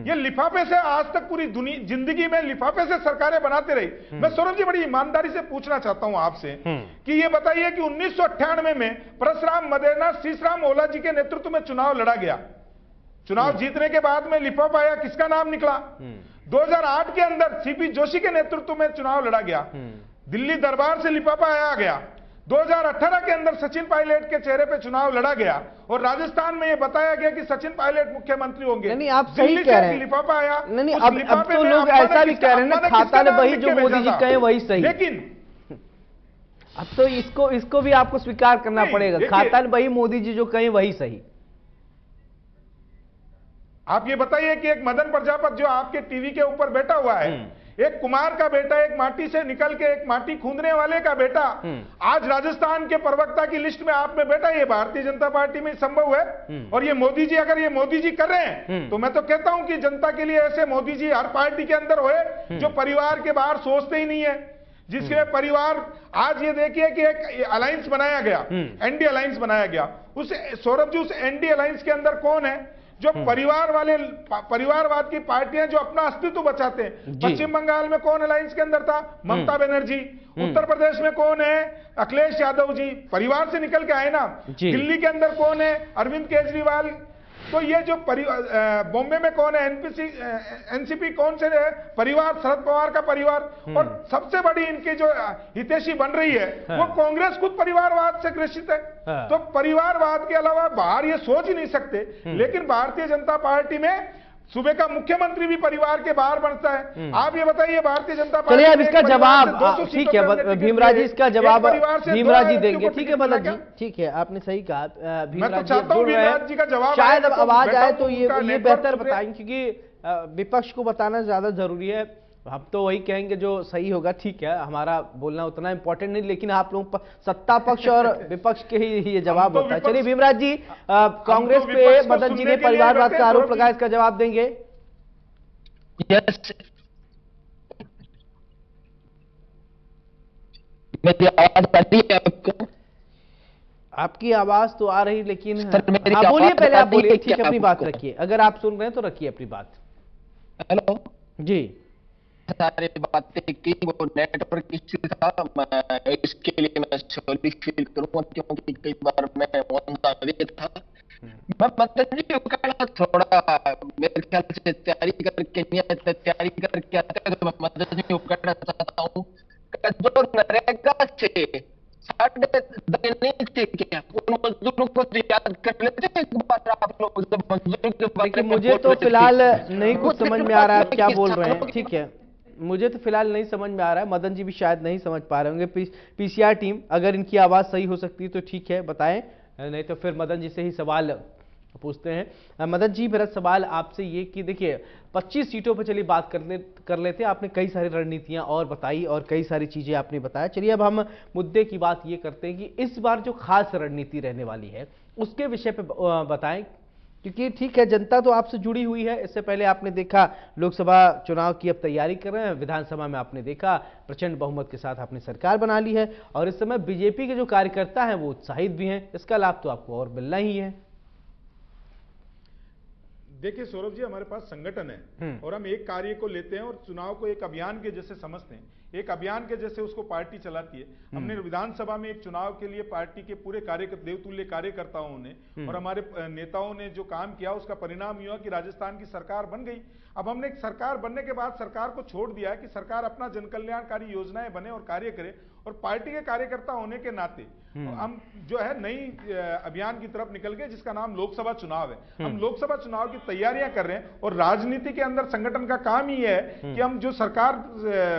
ये लिफाफे से आज तक पूरी जिंदगी में लिफाफे से सरकारें बनाते रही। मैं सौरभ जी बड़ी ईमानदारी से पूछना चाहता हूं आपसे कि ये बताइए कि 1998 में परशुराम मदेना शीशराम ओला जी के नेतृत्व में चुनाव लड़ा गया। चुनाव जीतने के बाद में लिफाफा आया, किसका नाम निकला? 2008 के अंदर सीपी जोशी के नेतृत्व में चुनाव लड़ा गया, दिल्ली दरबार से लिफाफा आया गया। 2018 के अंदर सचिन पायलट के चेहरे पे चुनाव लड़ा गया और राजस्थान में ये बताया गया कि सचिन पायलट मुख्यमंत्री होंगे। नहीं, आप सही कह रहे हैं। लिफाफा आया। नहीं, अब तो लोग ऐसा भी कह रहे हैं ना, खाता ने वही जो मोदी जी कहे वही सही। लेकिन अब तो इसको भी आपको स्वीकार करना पड़ेगा, खाता ने वही मोदी जी जो कहे वही सही। आप ये बताइए कि एक मदन प्रजापत जो आपके टीवी के ऊपर बैठा हुआ है, एक कुमार का बेटा, एक माटी से निकल के एक माटी खूंदने वाले का बेटा आज राजस्थान के प्रवक्ता की लिस्ट में आप में बैठा। ये भारतीय जनता पार्टी में संभव है। और ये मोदी जी, अगर ये मोदी जी कर रहे हैं तो मैं तो कहता हूं कि जनता के लिए ऐसे मोदी जी हर पार्टी के अंदर होए जो परिवार के बाहर सोचते ही नहीं है, जिसके परिवार। आज ये देखिए कि एक अलायंस बनाया गया, एनडी अलायंस बनाया गया। उस सौरभ जी, उस एनडी अलायंस के अंदर कौन है? जो परिवारवाद की पार्टियां जो अपना अस्तित्व बचाते हैं। पश्चिम बंगाल में कौन अलायंस के अंदर था? ममता बनर्जी। उत्तर प्रदेश में कौन है? अखिलेश यादव जी, परिवार से निकल के आए ना। दिल्ली के अंदर कौन है? अरविंद केजरीवाल। तो ये जो बॉम्बे में कौन है? एनसीपी कौन से है? परिवार, शरद पवार का परिवार। और सबसे बड़ी इनकी जो हितैषी बन रही है वो कांग्रेस खुद परिवारवाद से ग्रसित है। तो परिवारवाद के अलावा बाहर ये सोच ही नहीं सकते। लेकिन भारतीय जनता पार्टी में सूबे का मुख्यमंत्री भी परिवार के बाहर बनता है। आप ये बताइए, भारतीय जनता पार्टी, चलिए अब इसका जवाब ठीक है, भीमराज जी इसका जवाब भीमराज जी देंगे। ठीक है भरत जी, ठीक है, आपने सही कहा। भीमराज जी का जवाब शायद अब आवाज आए तो ये बेहतर बताएंगे, क्योंकि विपक्ष को बताना ज्यादा जरूरी है। हम तो वही कहेंगे जो सही होगा। ठीक है, हमारा बोलना उतना इंपॉर्टेंट नहीं, लेकिन आप लोग सत्ता पक्ष और विपक्ष के ही ये जवाब होता है। चलिए भीमराज जी, कांग्रेस पे मदन जी ने परिवारवाद का आरोप लगाया, इसका जवाब देंगे? यस, मेरी आवाज आ रही है आपको? आपकी आवाज तो आ रही, लेकिन आप बोलिए, पहले आप बोलिए। ठीक है, अपनी बात रखिए, अगर आप सुन रहे हैं तो रखिए अपनी बात। हेलो जी, सारी बातें की, वो नेटवर्क इश्यू था। इसके लिए मैं सॉरी फील करूंगा, क्योंकि कई बार मैं ऑन द वे था। मैं मदन जी को कहना, थोड़ा मेरे ख्याल से तैयारी करके आते हैं, तो मैं मदन जी को कहना चाहता हूँ कि जो नरेगा से साढ़े नहीं थे क्या, उन मजदूरों को तो याद कर लेते हैं एक बार आप लोग, जब मजदूरों के बारे देखिए, में मुझे बोल तो रहे थे। फिलहाल नहीं कुछ समझ में आ रहा है आप क्या बोल रहे हैं। किसानों ठीक है, मुझे तो फिलहाल नहीं समझ में आ रहा है, मदन जी भी शायद नहीं समझ पा रहे होंगे। पीसीआर टीम, अगर इनकी आवाज सही हो सकती है तो ठीक है, बताएं, नहीं तो फिर मदन जी से ही सवाल पूछते हैं। मदन जी, मेरा सवाल आपसे ये कि देखिए 25 सीटों पर चलिए बात कर लेते हैं। आपने कई सारी रणनीतियां और बताई और कई सारी चीजें आपने बताया। चलिए अब हम मुद्दे की बात ये करते हैं कि इस बार जो खास रणनीति रहने वाली है उसके विषय पे बताएं, क्योंकि ठीक है, जनता तो आपसे जुड़ी हुई है। इससे पहले आपने देखा लोकसभा चुनाव की अब तैयारी कर रहे हैं, विधानसभा में आपने देखा प्रचंड बहुमत के साथ आपने सरकार बना ली है, और इस समय बीजेपी के जो कार्यकर्ता हैं वो उत्साहित भी हैं। इसका लाभ तो आपको और मिलना ही है। देखिए सौरभ जी, हमारे पास संगठन है और हम एक कार्य को लेते हैं और चुनाव को एक अभियान के जैसे समझते हैं। एक अभियान के जैसे उसको पार्टी चलाती है। हमने विधानसभा में एक चुनाव के लिए पार्टी के पूरे देवतुल्य कार्यकर्ताओं ने और हमारे नेताओं ने जो काम किया, उसका परिणाम यह कि राजस्थान की सरकार बन गई। अब हमने एक सरकार बनने के बाद सरकार को छोड़ दिया है कि सरकार अपना जनकल्याणकारी योजनाएं बने और कार्य करे, और पार्टी के कार्यकर्ता होने के नाते हम जो है नई अभियान की तरफ निकल गए, जिसका नाम लोकसभा चुनाव है। हम लोकसभा चुनाव की तैयारियां कर रहे हैं, और राजनीति के अंदर संगठन का काम ही है कि हम जो सरकार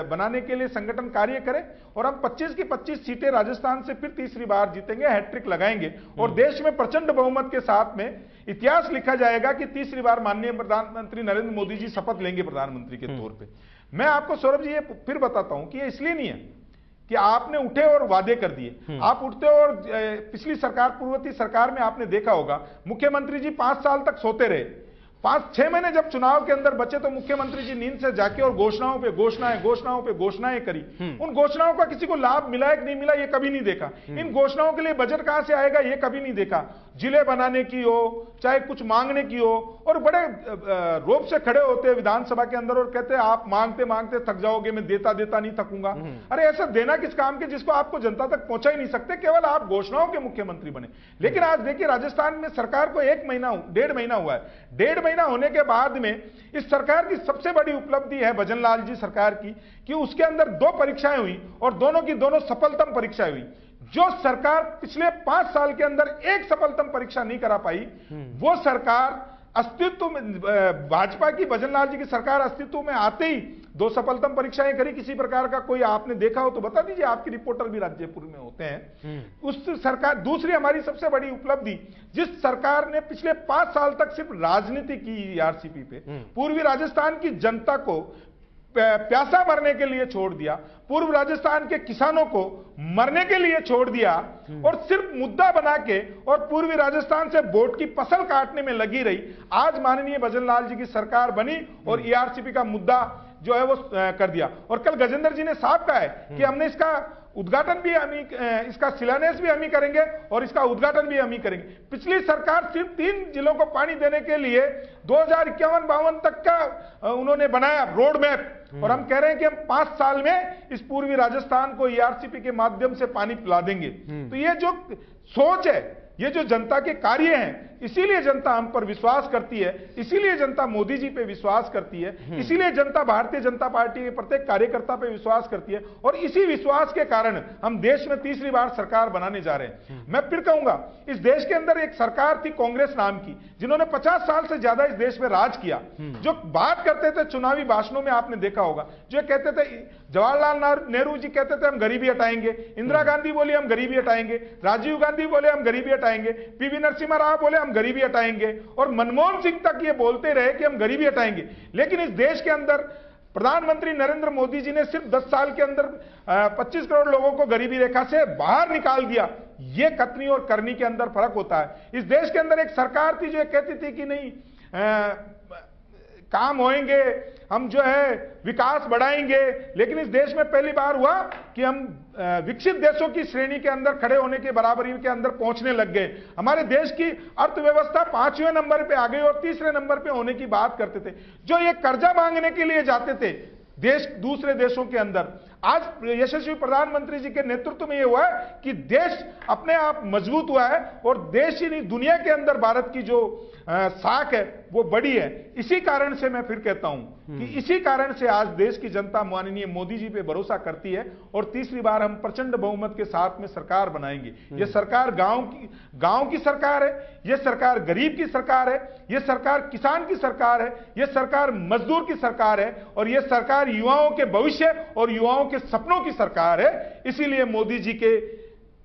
बनाने के लिए संगठन कार्य करें, और हम 25 की 25 सीटें राजस्थान से फिर तीसरी बार जीतेंगे, हैट्रिक लगाएंगे, और देश में प्रचंड बहुमत के साथ में इतिहास लिखा जाएगा कि तीसरी बार माननीय प्रधानमंत्री नरेंद्र मोदी जी शपथ लेंगे प्रधानमंत्री के तौर पे। मैं आपको सौरभ जी ये फिर बताता हूं कि ये इसलिए नहीं है कि आपने उठे और वादे कर दिए। आप उठते और पिछली सरकार, पूर्ववर्ती सरकार में आपने देखा होगा मुख्यमंत्री जी 5 साल तक सोते रहे। 5-6 महीने जब चुनाव के अंदर बचे तो मुख्यमंत्री जी नींद से जाके और घोषणाओं पे घोषणाएं करी। उन घोषणाओं का किसी को लाभ मिला है कि नहीं मिला, ये कभी नहीं देखा। इन घोषणाओं के लिए बजट कहां से आएगा, ये कभी नहीं देखा। जिले बनाने की हो, चाहे कुछ मांगने की हो, और बड़े रोब से खड़े होते हैं विधानसभा के अंदर और कहते हैं आप मांगते मांगते थक जाओगे, मैं देता देता नहीं थकूंगा। अरे ऐसा देना किस काम के जिसको आपको जनता तक पहुंचा ही नहीं सकते, केवल आप घोषणाओं के मुख्यमंत्री बने। लेकिन आज देखिए राजस्थान में सरकार को 1.5 महीना हुआ है। 1.5 महीना होने के बाद में इस सरकार की सबसे बड़ी उपलब्धि है भजनलाल जी सरकार की, कि उसके अंदर 2 परीक्षाएं हुई और दोनों की दोनों सफलतम परीक्षाएं हुई। जो सरकार पिछले 5 साल के अंदर एक सफलतम परीक्षा नहीं करा पाई, वो सरकार अस्तित्व में, भाजपा की भजनलाल जी की सरकार अस्तित्व में आते ही 2 सफलतम परीक्षाएं करी। किसी प्रकार का कोई आपने देखा हो तो बता दीजिए, आपके रिपोर्टर भी राज्यपुर में होते हैं। उस सरकार, दूसरी हमारी सबसे बड़ी उपलब्धि, जिस सरकार ने पिछले 5 साल तक सिर्फ राजनीति की आरसीपी पे, पूर्वी राजस्थान की जनता को प्यासा मरने के लिए छोड़ दिया, पूर्व राजस्थान के किसानों को मरने के लिए छोड़ दिया, और सिर्फ मुद्दा बना के और पूर्वी राजस्थान से वोट की फसल काटने में लगी रही। आज माननीय भजनलाल जी की सरकार बनी और ईआरसीपी का मुद्दा जो है वो कर दिया। और कल गजेंद्र जी ने साफ कहा है कि हमने इसका उद्घाटन भी हम ही, इसका शिलान्यास भी हम ही करेंगे और इसका उद्घाटन भी हम ही करेंगे। पिछली सरकार सिर्फ 3 जिलों को पानी देने के लिए 2051-52 तक का उन्होंने बनाया रोड मैप, और हम कह रहे हैं कि हम 5 साल में इस पूर्वी राजस्थान को ईआरसीपी के माध्यम से पानी पिला देंगे। तो ये जो सोच है, ये जो जनता के कार्य हैं, इसीलिए जनता हम पर विश्वास करती है, इसीलिए जनता मोदी जी पे विश्वास करती है, इसीलिए जनता भारतीय जनता पार्टी के प्रत्येक कार्यकर्ता पे विश्वास करती है, और इसी विश्वास के कारण हम देश में तीसरी बार सरकार बनाने जा रहे हैं। मैं फिर कहूंगा, इस देश के अंदर एक सरकार थी कांग्रेस नाम की, जिन्होंने 50 साल से ज्यादा इस देश में राज किया। जो बात करते थे चुनावी भाषणों में, आपने देखा होगा, जो कहते थे, जवाहरलाल नेहरू जी कहते थे हम गरीबी हटाएंगे, इंदिरा गांधी बोली हम गरीबी हटाएंगे, राजीव गांधी बोले हम गरीबी हटाएंगे, पीवी नरसिम्हा राव बोले हम गरीबी हटाएंगे, और मनमोहन सिंह तक ये बोलते रहे कि हम गरीबी हटाएंगे। लेकिन इस देश के अंदर प्रधानमंत्री नरेंद्र मोदी जी ने सिर्फ 10 साल के अंदर 25 करोड़ लोगों को गरीबी रेखा से बाहर निकाल दिया। ये कथनी और करनी के अंदर फर्क होता है। इस देश के अंदर एक सरकार थी जो कहती थी कि नहीं काम होएंगे, हम जो है विकास बढ़ाएंगे, लेकिन इस देश में पहली बार हुआ कि हम विकसित देशों की श्रेणी के अंदर खड़े होने के बराबरी के अंदर पहुंचने लग गए। हमारे देश की अर्थव्यवस्था 5वें नंबर पे आ गई और 3रे नंबर पे होने की बात करते थे। जो ये कर्जा मांगने के लिए जाते थे, देश दूसरे देशों के अंदर। आज यशस्वी प्रधानमंत्री जी के नेतृत्व में यह हुआ है कि देश अपने आप मजबूत हुआ है और देश ही नहीं दुनिया के अंदर भारत की जो साख है वो बड़ी है। इसी कारण से मैं फिर कहता हूं कि इसी कारण से आज देश की जनता माननीय मोदी जी पे भरोसा करती है और तीसरी बार हम प्रचंड बहुमत के साथ में सरकार बनाएंगे। यह सरकार गांव की सरकार है, यह सरकार गरीब की सरकार है, यह सरकार किसान की सरकार है, यह सरकार मजदूर की सरकार है और यह सरकार युवाओं के भविष्य और युवाओं के सपनों की सरकार है। इसीलिए मोदी जी के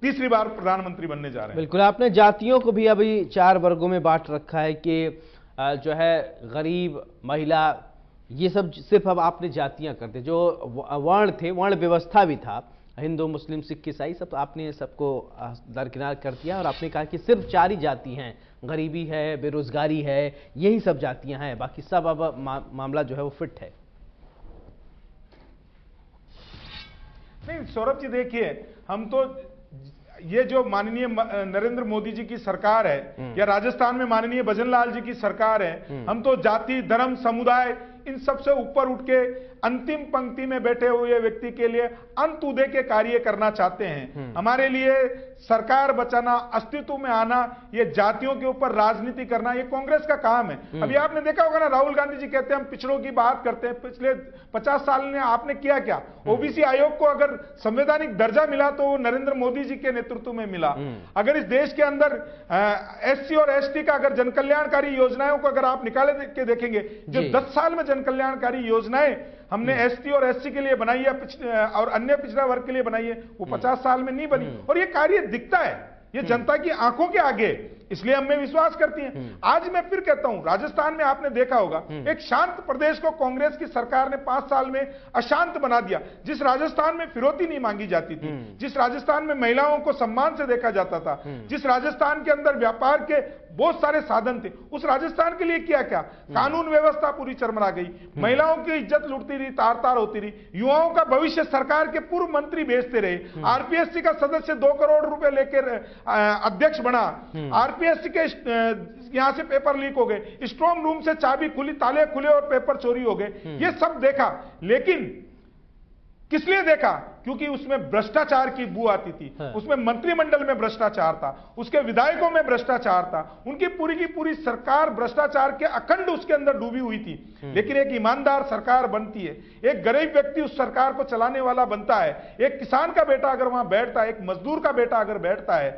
तीसरी बार प्रधानमंत्री बनने जा रहे हैं। बिल्कुल, आपने जातियों को भी अभी 4 वर्गों में बांट रखा है कि जो है गरीब, महिला, ये सब सिर्फ अब आपने जातियां करते, जो वर्ण थे, वर्ण व्यवस्था भी था, हिंदू, मुस्लिम, सिख, ईसाई, सब आपने सबको दरकिनार कर दिया और आपने कहा कि सिर्फ 4 ही जाति हैं, गरीबी है, बेरोजगारी है, यही सब जातियां हैं, बाकी सब अब मामला जो है वो फिट है। नहीं सौरभ जी, देखिए, हम तो ये जो माननीय नरेंद्र मोदी जी की सरकार है या राजस्थान में माननीय भजनलाल जी की सरकार है, हम तो जाति, धर्म, समुदाय इन सबसे ऊपर उठ के अंतिम पंक्ति में बैठे हुए व्यक्ति के लिए अंत्योदय के कार्य करना चाहते हैं। हमारे लिए सरकार बचाना, अस्तित्व में आना, ये जातियों के ऊपर राजनीति करना, ये कांग्रेस का काम है। अभी आपने देखा होगा ना, राहुल गांधी जी कहते हैं हम पिछड़ों की बात करते हैं। पिछले 50 साल में आपने किया क्या? ओबीसी आयोग को अगर संवैधानिक दर्जा मिला तो वो नरेंद्र मोदी जी के नेतृत्व में मिला। अगर इस देश के अंदर एससी और एसटी का अगर जनकल्याणकारी योजनाओं को अगर आप निकाले के देखेंगे, जो 10 साल में जनकल्याणकारी योजनाएं हमने एसटी और एससी के लिए बनाई है और अन्य पिछड़ा वर्ग के लिए बनाई है, वो 50 साल में नहीं बनी और ये कार्य दिखता है, ये जनता की आंखों के आगे, इसलिए हमें विश्वास करती हैं। आज मैं फिर कहता हूं, राजस्थान में आपने देखा होगा एक शांत प्रदेश को कांग्रेस की सरकार ने 5 साल में अशांत बना दिया। जिस राजस्थान में फिरौती नहीं मांगी जाती थी, जिस राजस्थान में महिलाओं को सम्मान से देखा जाता था, जिस राजस्थान के अंदर व्यापार के बहुत सारे साधन थे, उस राजस्थान के लिए किया क्या? कानून व्यवस्था पूरी चरमरा गई, महिलाओं की इज्जत लुटती रही, तार तार होती रही, युवाओं का भविष्य सरकार के पूर्व मंत्री बेचते रहे, आरपीएससी का सदस्य 2 करोड़ रुपए लेकर अध्यक्ष बना, आरपीएससी के यहां से पेपर लीक हो गए, स्ट्रांग रूम से चाबी खुली, ताले खुले और पेपर चोरी हो गए। ये सब देखा, लेकिन किस लिए देखा? क्योंकि उसमें भ्रष्टाचार की बू आती थी, उसमें मंत्रिमंडल में भ्रष्टाचार था, उसके विधायकों में भ्रष्टाचार था, उनकी पूरी की पूरी सरकार भ्रष्टाचार के अखंड उसके अंदर डूबी हुई थी। लेकिन एक ईमानदार सरकार बनती है, एक गरीब व्यक्ति उस सरकार को चलाने वाला बनता है, एक किसान का बेटा अगर वहां बैठता है, एक मजदूर का बेटा अगर बैठता है,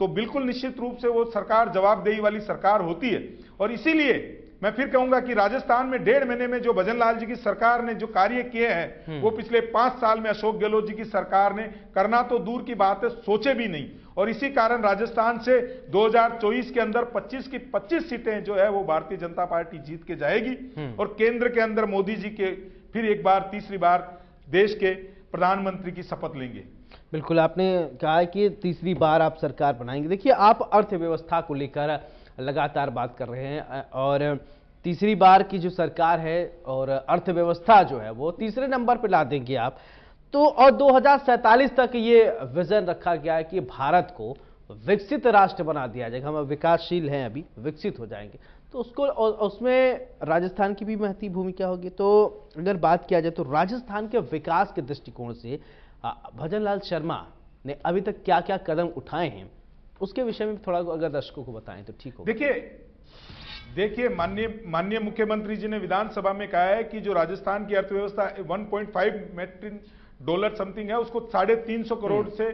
तो बिल्कुल निश्चित रूप से वो सरकार जवाबदेही वाली सरकार होती है। और इसीलिए मैं फिर कहूंगा कि राजस्थान में 1.5 महीने में जो भजनलाल जी की सरकार ने जो कार्य किए हैं, वो पिछले 5 साल में अशोक गहलोत जी की सरकार ने करना तो दूर की बात है, सोचे भी नहीं। और इसी कारण राजस्थान से 2024 के अंदर 25 की 25 सीटें जो है वो भारतीय जनता पार्टी जीत के जाएगी और केंद्र के अंदर मोदी जी के फिर एक बार, तीसरी बार देश के प्रधानमंत्री की शपथ लेंगे। बिल्कुल, आपने कहा कि तीसरी बार आप सरकार बनाएंगे। देखिए, आप अर्थव्यवस्था को लेकर लगातार बात कर रहे हैं और तीसरी बार की जो सरकार है और अर्थव्यवस्था जो है वो तीसरे नंबर पर ला देंगे आप तो, और 2047 तक ये विजन रखा गया है कि भारत को विकसित राष्ट्र बना दिया जाएगा। हम विकासशील हैं, अभी विकसित हो जाएंगे, तो उसको उसमें राजस्थान की भी महती भूमिका होगी। तो अगर बात किया जाए तो राजस्थान के विकास के दृष्टिकोण से भजनलाल शर्मा ने अभी तक क्या क्या कदम उठाए हैं, उसके विषय में थोड़ा अगर दर्शकों को बताएं तो ठीक हो। देखिए माननीय मुख्यमंत्री जी ने विधानसभा में कहा है कि जो राजस्थान की अर्थव्यवस्था 1.5 मेट्रिक डॉलर समथिंग है, उसको 350 करोड़ से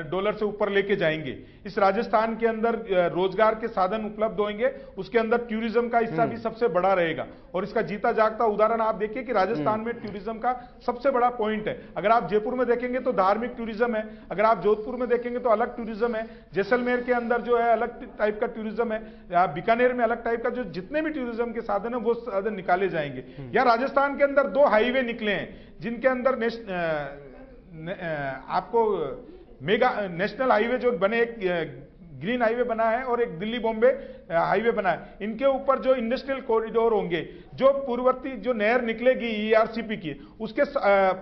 डॉलर से ऊपर लेके जाएंगे। इस राजस्थान के अंदर रोजगार के साधन उपलब्ध होंगे, उसके अंदर टूरिज्म का हिस्सा भी सबसे बड़ा रहेगा। और इसका जीता जागता उदाहरण आप देखिए कि राजस्थान में टूरिज्म का सबसे बड़ा पॉइंट है। अगर आप जयपुर में देखेंगे तो धार्मिक टूरिज्म है, अगर आप जोधपुर में देखेंगे तो अलग टूरिज्म है, जैसलमेर के अंदर जो है अलग टाइप का टूरिज्म है, बीकानेर में अलग टाइप का, जो जितने भी टूरिज्म के साधन है वो साधन निकाले जाएंगे। या राजस्थान के अंदर 2 हाईवे निकले हैं, जिनके अंदर आपको मेगा नेशनल हाईवे जो बने, एक ग्रीन हाईवे बना है और एक दिल्ली बॉम्बे हाईवे बना है। इनके ऊपर जो इंडस्ट्रियल कॉरिडोर होंगे, जो पूर्ववर्ती जो नहर निकलेगी ईआरसीपी की, उसके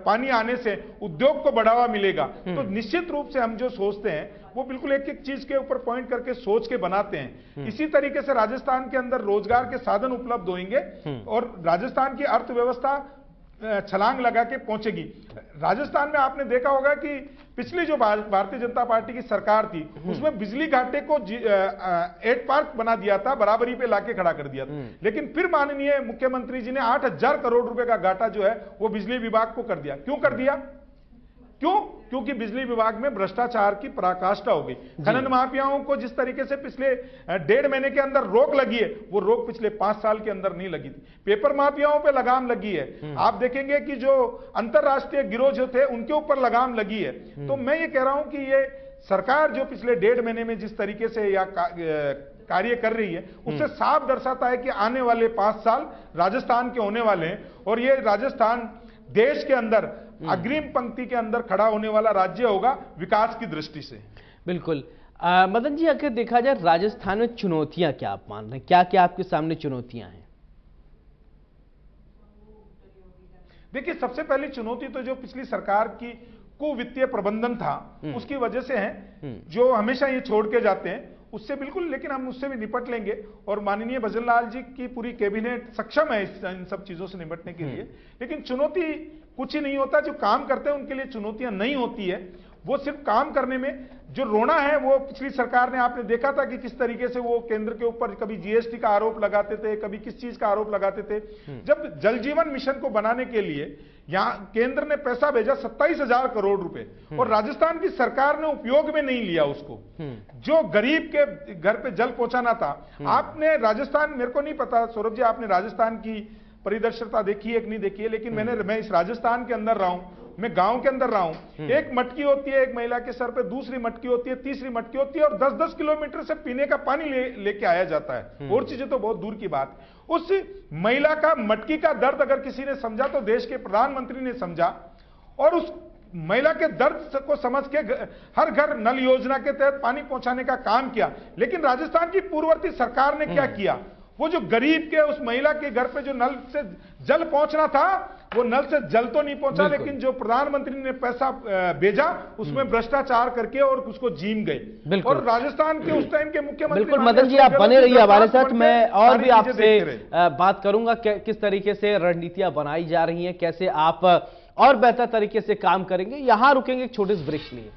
पानी आने से उद्योग को बढ़ावा मिलेगा। तो निश्चित रूप से हम जो सोचते हैं वो बिल्कुल एक एक चीज के ऊपर पॉइंट करके सोच के बनाते हैं। इसी तरीके से राजस्थान के अंदर रोजगार के साधन उपलब्ध होंगे और राजस्थान की अर्थव्यवस्था छलांग लगा के पहुंचेगी। राजस्थान में आपने देखा होगा कि पिछली जो भारतीय जनता पार्टी की सरकार थी उसमें बिजली घाटे को एट पार्क बना दिया था, बराबरी पे लाके खड़ा कर दिया था। लेकिन फिर माननीय मुख्यमंत्री जी ने 8,000 करोड़ रुपए का घाटा जो है वो बिजली विभाग को कर दिया। क्यों कर दिया? क्योंकि बिजली विभाग में भ्रष्टाचार की पराकाष्ठा हो गई। खनन माफियाओं को जिस तरीके से पिछले 1.5 महीने के अंदर रोक लगी है, वो रोक पिछले 5 साल के अंदर नहीं लगी थी। पेपर माफियाओं पे लगाम लगी है। आप देखेंगे कि जो अंतरराष्ट्रीय गिरोह जो थे उनके ऊपर लगाम लगी है। तो मैं ये कह रहा हूं कि ये सरकार जो पिछले 1.5 महीने में जिस तरीके से या कार्य कर रही है उससे साफ दर्शाता है कि आने वाले 5 साल राजस्थान के होने वाले हैं और ये राजस्थान देश के अंदर अग्रिम पंक्ति के अंदर खड़ा होने वाला राज्य होगा विकास की दृष्टि से। बिल्कुल। मदन जी, अगर देखा जाए राजस्थान में चुनौतियां क्या आप मान रहे हैं, क्या क्या आपके सामने चुनौतियां हैं? देखिए, सबसे पहली चुनौती तो जो पिछली सरकार की कुवित्तीय प्रबंधन था उसकी वजह से है, जो हमेशा ये छोड़ के जाते हैं उससे बिल्कुल, लेकिन हम उससे भी निपट लेंगे और माननीय भजनलाल जी की पूरी कैबिनेट सक्षम है इन सब चीजों से निपटने के लिए। लेकिन चुनौती कुछ ही नहीं होता, जो काम करते हैं उनके लिए चुनौतियां नहीं होती है। वो सिर्फ काम करने में जो रोना है, वो पिछली सरकार ने आपने देखा था कि किस तरीके से वो केंद्र के ऊपर कभी जीएसटी का आरोप लगाते थे, कभी किस चीज का आरोप लगाते थे। जब जल जीवन मिशन को बनाने के लिए यहां केंद्र ने पैसा भेजा 27,000 करोड़ रुपए और राजस्थान की सरकार ने उपयोग में नहीं लिया उसको, जो गरीब के घर पे जल पहुंचाना था। आपने राजस्थान, मेरे को नहीं पता सौरभ जी आपने राजस्थान की परिदर्शनता देखी है कि नहीं देखी है, लेकिन मैं इस राजस्थान के अंदर रहा हूं, मैं गांव के अंदर रहा हूं। एक मटकी होती है एक महिला के सर पे, दूसरी मटकी होती है, तीसरी मटकी होती है और 10-10 किलोमीटर से पीने का पानी लेके आया जाता है। और चीजें तो बहुत दूर की बात। उस महिला का मटकी का दर्द अगर किसी ने समझा तो देश के प्रधानमंत्री ने समझा और उस महिला के दर्द को समझ के हर घर नल योजना के तहत पानी पहुंचाने का काम किया। लेकिन राजस्थान की पूर्ववर्ती सरकार ने क्या किया, वो जो गरीब के उस महिला के घर पे जो नल से जल पहुंचना था वो नल से जल तो नहीं पहुंचा, लेकिन जो प्रधानमंत्री ने पैसा भेजा उसमें भ्रष्टाचार करके और उसको जीम गए। और राजस्थान के उस टाइम के मुख्यमंत्री, बिल्कुल मदन जी आप बने रहिए हमारे साथ, मैं और भी आपसे बात करूंगा किस तरीके से रणनीतियां बनाई जा रही हैं, कैसे आप और बेहतर तरीके से काम करेंगे। यहां रुकेंगे एक छोटे से ब्रेक के लिए।